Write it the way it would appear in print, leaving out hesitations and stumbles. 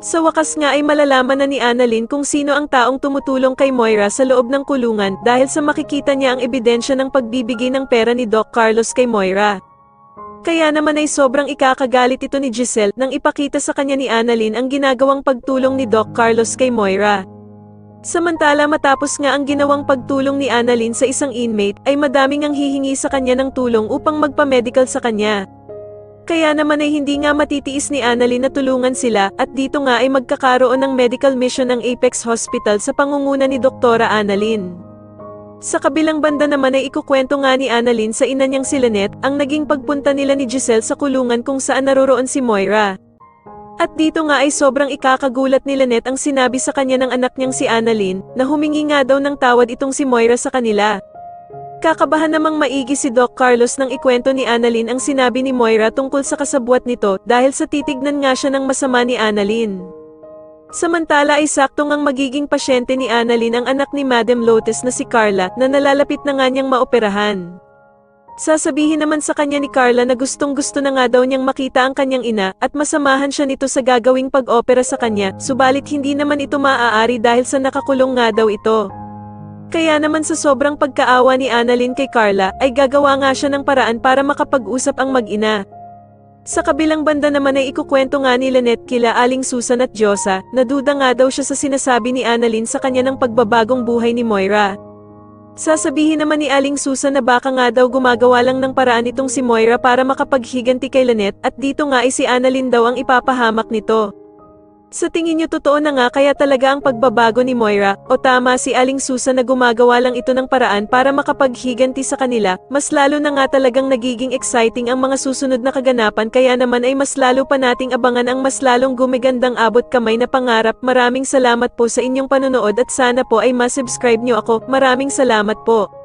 Sa wakas nga ay malalaman na ni Annalyn kung sino ang taong tumutulong kay Moira sa loob ng kulungan dahil sa makikita niya ang ebidensya ng pagbibigay ng pera ni Doc Carlos kay Moira. Kaya naman ay sobrang ikakagalit ito ni Giselle nang ipakita sa kanya ni Annalyn ang ginagawang pagtulong ni Doc Carlos kay Moira. Samantala matapos nga ang ginawang pagtulong ni Annalyn sa isang inmate ay madaming ang hihingi sa kanya ng tulong upang magpa-medical sa kanya. Kaya naman ay hindi nga matitiis ni Annalyn na tulungan sila at dito nga ay magkakaroon ng medical mission ng Apex Hospital sa pangunguna ni Doktora Annalyn. Sa kabilang banda naman ay ikukwento nga ni Annalyn sa ina niyang si Lynette ang naging pagpunta nila ni Giselle sa kulungan kung saan naroroon si Moira. At dito nga ay sobrang ikakagulat ni Lynette ang sinabi sa kanya ng anak niyang si Annalyn na humingi nga daw ng tawad itong si Moira sa kanila. Kakabahan namang maigi si Doc Carlos nang ikwento ni Annalyn ang sinabi ni Moira tungkol sa kasabwat nito dahil sa titignan nga siya ng masama ni Annalyn. Samantala ay saktong ang magiging pasyente ni Annalyn ang anak ni Madam Lotes na si Carla na nalalapit na nga niyang maoperahan. Sasabihin naman sa kanya ni Carla na gustong-gusto na nga daw niyang makita ang kanyang ina at masamahan siya nito sa gagawing pag-opera sa kanya, subalit hindi naman ito maaari dahil sa nakakulong nga daw ito. Kaya naman sa sobrang pagkaawa ni Annalyn kay Carla ay gagawa nga siya ng paraan para makapag-usap ang mag-ina. Sa kabilang banda naman ay ikukwento nga ni Lynette kila Aling Susan at Diyosa na duda nga daw siya sa sinasabi ni Annalyn sa kanya ng pagbabagong buhay ni Moira. Sasabihin naman ni Aling Susan na baka nga daw gumagawa lang ng paraan itong si Moira para makapaghiganti kay Lynette at dito nga ay si Annalyn daw ang ipapahamak nito. Sa tingin niyo totoo na nga kaya talaga ang pagbabago ni Moira o tama si Aling Susan na gumagawa lang ito ng paraan para makapaghiganti sa kanila, mas lalo na nga talagang nagiging exciting ang mga susunod na kaganapan kaya naman ay mas lalo pa nating abangan ang mas lalong gumigandang abot kamay na pangarap. Maraming salamat po sa inyong panonood at sana po ay ma-subscribe niyo ako. Maraming salamat po.